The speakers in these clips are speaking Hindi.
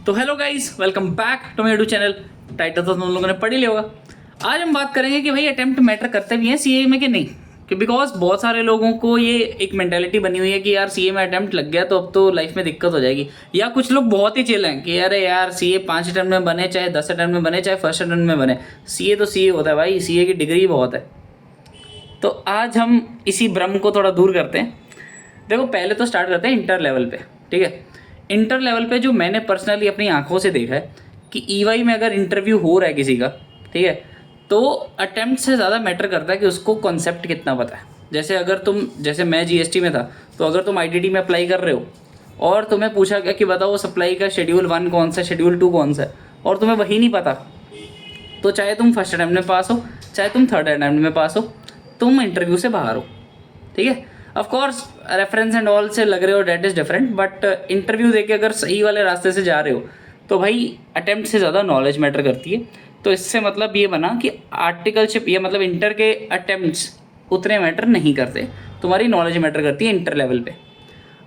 तो hello guys, welcome back to my YouTube channel. Title तो तुम लोगों ने पढ़ ही लिया होगा। आज हम बात करेंगे कि भाई अटेम्प्ट मैटर करते भी हैं सीए में कि नहीं, कि बिकॉज बहुत सारे लोगों को ये एक मेंटालिटी बनी हुई है कि यार सीए में अटेम्प्ट लग गया तो अब तो लाइफ में दिक्कत हो जाएगी। या कुछ लोग बहुत ही चिल हैं कि अरे यार सीए 5 अटेम्प्ट में बने, चाहे 10 अटेम्प्ट में बने, चाहे फर्स्ट अटेम्प्ट में बने, सीए तो सीए होता है भाई, सीए की डिग्री बहुत है। तो आज हम इसी भ्रम को थोड़ा दूर करते हैं। देखो, पहले तो स्टार्ट करते हैं इंटर लेवल पे। ठीक है, इंटर लेवल पे जो मैंने पर्सनली अपनी आंखों से देखा है कि ईवाई में अगर इंटरव्यू हो रहा है किसी का, ठीक है, तो अटेम्प्ट से ज़्यादा मैटर करता है कि उसको कॉन्सेप्ट कितना पता है। जैसे मैं जीएसटी में था, तो अगर तुम आईटीटी में अप्लाई कर रहे हो और तुम्हें पूछा गया कि बताओ सप्लाई का शेड्यूल 1 कौन सा, शेड्यूल 2 कौन सा है, और तुम्हें वही नहीं पता, तो चाहे तुम फर्स्ट अटेम्प्ट में पास हो, चाहे तुम थर्ड अटेम्प्ट में पास हो, तुम इंटरव्यू से बाहर हो। ठीक है, of course reference and all से लग रहे हो, that is different, but interview देके अगर सही वाले रास्ते से जा रहे हो तो भाई अटेम्प्ट से ज़्यादा नॉलेज मैटर करती है। तो इससे मतलब ये बना कि आर्टिकलशिप या मतलब इंटर के अटेम्प्ट्स उतने मैटर नहीं करते, तुम्हारी नॉलेज मैटर करती है इंटर लेवल पे।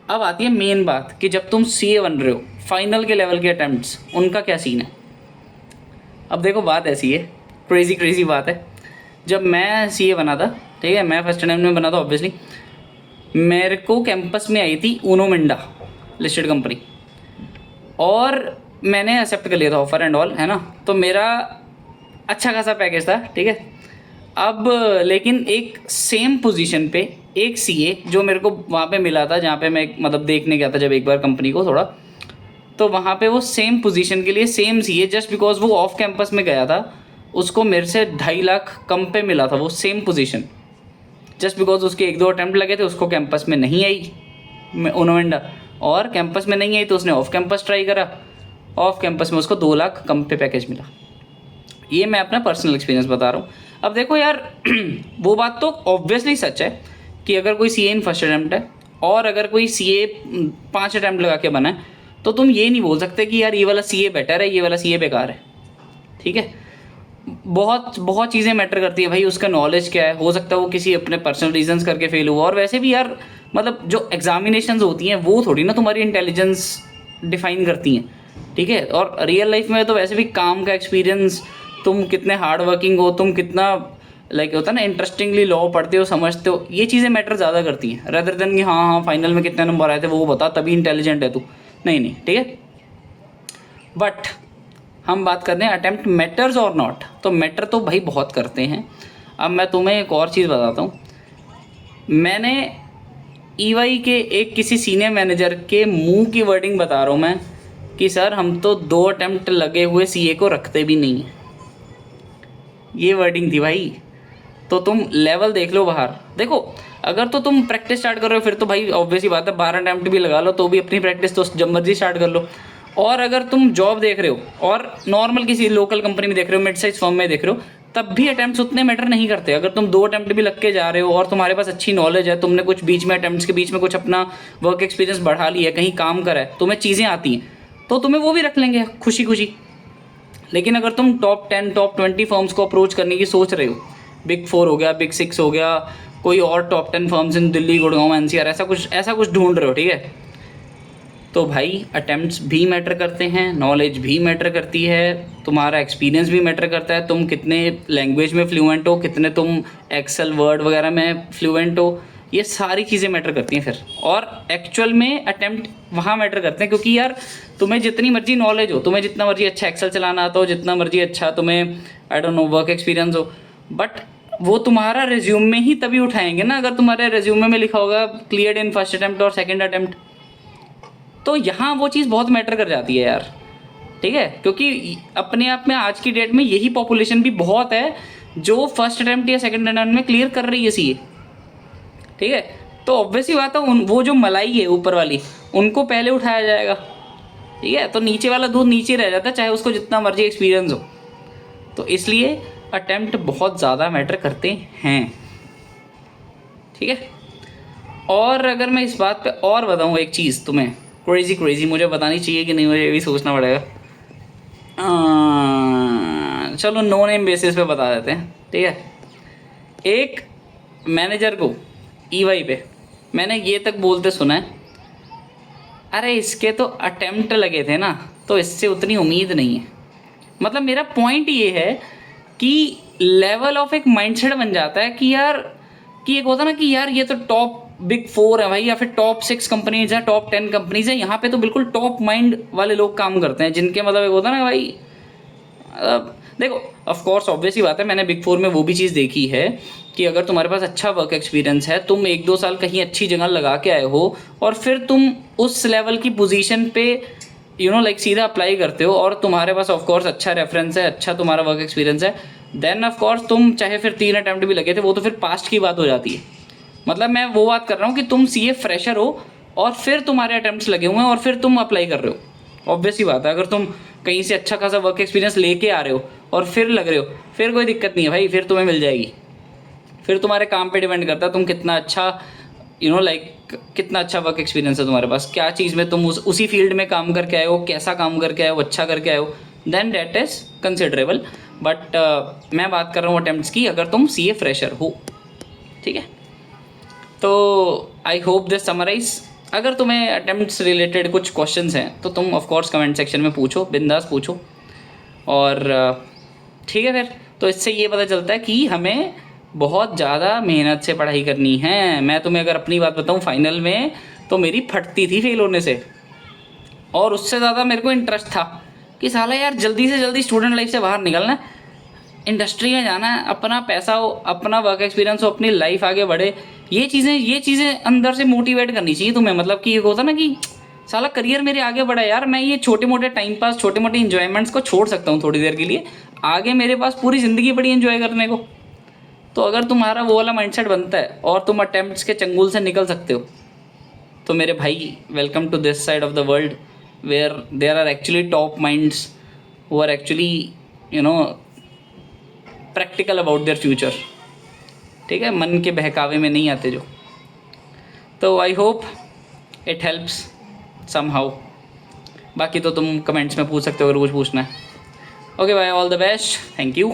अब आती है मेन बात कि जब तुम सीए बन रहे हो, फाइनल के लेवल के अटेम्प्ट्स, उनका क्या सीन है। अब देखो, बात ऐसी है, क्रेजी बात है। जब मैं सीए बना था, ठीक है, मैं फर्स्ट अटेम्प्ट में बना था ऑब्वियसली, मेरे को कैंपस में आई थी ऊनो मिंडा लिस्टेड कंपनी, और मैंने एक्सेप्ट कर लिया था ऑफर एंड ऑल, है ना। तो मेरा अच्छा खासा पैकेज था, ठीक है। अब लेकिन एक सेम पोजीशन पे एक सीए जो मेरे को वहाँ पे मिला था, जहाँ पे मैं मतलब देखने गया था जब एक बार कंपनी को थोड़ा, तो वहाँ पे वो सेम पोजीशन के लिए सेम सीए, जस्ट बिकॉज वो ऑफ कैंपस में गया था, उसको मेरे से 2.5 लाख कम पे मिला था वो सेम पोजीशन, जस्ट बिकॉज उसके 1-2 अटैम्प्ट लगे थे, उसको कैंपस में नहीं आई ओनोवेंडा, और कैंपस में नहीं आई तो उसने ऑफ कैंपस ट्राई करा, ऑफ कैंपस में उसको 2 लाख कम पे पैकेज मिला। ये मैं अपना पर्सनल एक्सपीरियंस बता रहा हूँ। अब देखो यार वो बात तो ऑब्वियसली सच है कि अगर कोई सीए इन फर्स्ट अटैम्प्ट है और अगर कोई सीए 5 अटैम्प्ट लगा के बना है, तो तुम ये नहीं बोल सकते कि यार ये वाला सीए बेटर है, ये वाला सीए बेकार है। ठीक है, बहुत बहुत चीज़ें मैटर करती है भाई, उसका नॉलेज क्या है, हो सकता है वो किसी अपने पर्सनल रीजंस करके फेल हुआ, और वैसे भी यार मतलब जो एग्जामिनेशंस होती हैं वो थोड़ी ना तुम्हारी इंटेलिजेंस डिफाइन करती हैं। ठीक है, और रियल लाइफ में तो वैसे भी काम का एक्सपीरियंस, तुम कितने हार्ड वर्किंग हो, तुम कितना लाइक होता है ना इंटरेस्टिंगली लॉ पढ़ते हो, समझते हो, ये चीज़ें मैटर ज़्यादा करती हैं रदर देन कि हाँ फाइनल में कितने नंबर आए थे वो बता तभी इंटेलिजेंट है तू। नहीं, ठीक है। बट हम बात करते हैं अटेम्प्ट मैटर्स और नॉट, तो मैटर तो भाई बहुत करते हैं। अब मैं तुम्हें एक और चीज़ बताता हूँ। मैंने ईवाई के एक किसी सीनियर मैनेजर के मुंह की वर्डिंग बता रहा हूँ मैं, कि सर हम तो 2 अटेम्प्ट लगे हुए सीए को रखते भी नहीं हैं, ये वर्डिंग थी भाई। तो तुम लेवल देख लो बाहर। देखो, अगर तो तुम प्रैक्टिस स्टार्ट कर रहे हो फिर तो भाई ऑब्वियस ही बात है 12 अटेम्प्ट भी लगा लो तो भी अपनी प्रैक्टिस तो जब मर्जी स्टार्ट कर लो। और अगर तुम जॉब देख रहे हो और नॉर्मल किसी लोकल कंपनी में देख रहे हो, मिड साइज फर्म में देख रहे हो, तब भी अटेम्प्ट्स उतने मैटर नहीं करते। अगर तुम 2 अटेम्प्ट भी लग के जा रहे हो और तुम्हारे पास अच्छी नॉलेज है, तुमने कुछ बीच में अटेम्प्ट्स के बीच में कुछ अपना वर्क एक्सपीरियंस बढ़ा लिया है, कहीं काम करा है, तुम्हें चीज़ें आती हैं, तो तुम्हें वो भी रख लेंगे खुशी खुशी। लेकिन अगर तुम टॉप 10 टॉप 20 फर्म्स को अप्रोच करने की सोच रहे हो, बिग 4 हो गया, बिग 6 हो गया, कोई और टॉप 10 फर्म्स इन दिल्ली, गुड़गांव, एनसीआर, ऐसा कुछ ढूंढ रहे हो, ठीक है, तो भाई अटेम्प्ट्स भी मैटर करते हैं, नॉलेज भी मैटर करती है, तुम्हारा एक्सपीरियंस भी मैटर करता है, तुम कितने लैंग्वेज में फ्लुएंट हो, कितने तुम एक्सेल वर्ड वगैरह में फ्लुएंट हो, ये सारी चीज़ें मैटर करती हैं फिर। और एक्चुअल में अटेम्प्ट वहाँ मैटर करते हैं, क्योंकि यार तुम्हें जितनी मर्जी नॉलेज हो, तुम्हें जितना मर्जी अच्छा एक्सेल चलाना आता हो, जितना मर्जी अच्छा तुम्हें I don't know work experience हो, बट वो तुम्हारा रिज्यूम में ही तभी उठाएंगे ना अगर तुम्हारे रिज्यूमे में लिखा होगा क्लियर्ड इन फर्स्ट अटेम्प्ट और सेकेंड अटेम्प्ट। तो यहाँ वो चीज़ बहुत मैटर कर जाती है यार, ठीक है, क्योंकि अपने आप में आज की डेट में यही पॉपुलेशन भी बहुत है जो फर्स्ट अटेम्प्ट या सेकंड अटेम्प्ट में क्लियर कर रही है सीए। ठीक है, तो ऑब्वियस ही बात है वो जो मलाई है ऊपर वाली, उनको पहले उठाया जाएगा। ठीक है, तो नीचे वाला दूध नीचे रह जाता है, चाहे उसको जितना मर्जी एक्सपीरियंस हो। तो इसलिए अटेम्प्ट बहुत ज़्यादा मैटर करते हैं। ठीक है, और अगर मैं इस बात पे और बताऊँ एक चीज़ तुम्हें, क्रेजी मुझे बतानी चाहिए कि नहीं, मुझे ये भी सोचना पड़ेगा। चलो नो नेम बेसिस पे बता देते हैं। ठीक है, एक मैनेजर को ईवाई पे मैंने ये तक बोलते सुना है, अरे इसके तो अटेम्प्ट लगे थे ना, तो इससे उतनी उम्मीद नहीं है। मतलब मेरा पॉइंट ये है कि लेवल ऑफ एक माइंडसेट बन जाता है कि यार, कि एक होता ना कि यार ये तो टॉप बिग 4 है भाई, या फिर टॉप 6 कंपनीज है, टॉप 10 कंपनीज है, यहाँ पे तो बिल्कुल टॉप माइंड वाले लोग काम करते हैं, जिनके मतलब एक होता ना भाई, देखो ऑफ कोर्स ऑब्वियस ही बात है, मैंने बिग 4 में वो भी चीज़ देखी है कि अगर तुम्हारे पास अच्छा वर्क एक्सपीरियंस है, तुम 1-2 साल कहीं अच्छी जगह लगा के आए हो और फिर तुम उस लेवल की पोजीशन पे लाइक सीधा अप्लाई करते हो और तुम्हारे पास ऑफ कोर्स अच्छा रेफरेंस है, अच्छा तुम्हारा वर्क एक्सपीरियंस है, देन ऑफ कोर्स तुम चाहे फिर 3 अटैम्प्ट भी लगे थे, वो तो फिर पास्ट की बात हो जाती है। मतलब मैं वो बात कर रहा हूँ कि तुम सीए फ्रेशर हो और फिर तुम्हारे अटैम्प्ट्स लगे हुए हैं और फिर तुम अप्लाई कर रहे हो, ऑब्वियस ही बात है। अगर तुम कहीं से अच्छा खासा वर्क एक्सपीरियंस लेके आ रहे हो और फिर लग रहे हो, फिर कोई दिक्कत नहीं है भाई, फिर तुम्हें मिल जाएगी। फिर तुम्हारे काम पे डिपेंड करता है तुम कितना अच्छा कितना अच्छा वर्क एक्सपीरियंस है तुम्हारे पास, क्या चीज़ में तुम उसी फील्ड में काम करके आए हो, कैसा काम करके आए हो, अच्छा करके आए हो, then date is considerable. But मैं बात कर रहा हूँ अटैम्प्ट्स की, अगर तुम सीए फ्रेशर हो, ठीक है। तो आई होप दिस समराइज। अगर तुम्हें अटैम्प्ट्स रिलेटेड कुछ क्वेश्चंस हैं तो तुम ऑफ कोर्स कमेंट सेक्शन में पूछो, बिंदास पूछो। और ठीक है फिर, तो इससे ये पता चलता है कि हमें बहुत ज़्यादा मेहनत से पढ़ाई करनी है। मैं तुम्हें अगर अपनी बात बताऊं, फाइनल में तो मेरी फटती थी फेल होने से, और उससे ज़्यादा मेरे को इंटरेस्ट था कि साला यार जल्दी से जल्दी स्टूडेंट लाइफ से बाहर निकलना है, इंडस्ट्री में जाना है, अपना पैसा हो, अपना वर्क एक्सपीरियंस हो, अपनी लाइफ आगे बढ़े। ये चीज़ें अंदर से मोटिवेट करनी चाहिए तुम्हें। मतलब कि ये होता ना कि साला करियर मेरे आगे बढ़ा यार, मैं ये छोटे मोटे टाइम पास, छोटे मोटे इन्जॉयमेंट्स को छोड़ सकता हूँ थोड़ी देर के लिए, आगे मेरे पास पूरी ज़िंदगी पड़ी एंजॉय करने को। तो अगर तुम्हारा वो वाला माइंडसेट बनता है और तुम अटेम्प्ट्स के चंगुल से निकल सकते हो, तो मेरे भाई welcome to this side of the world where there are actually top minds who are actually practical about their future. ठीक है, मन के बहकावे में नहीं आते जो। तो I hope it helps somehow. बाकी तो तुम कमेंट्स में पूछ सकते हो अगर कुछ पूछना है। Okay bye, all the best, thank you.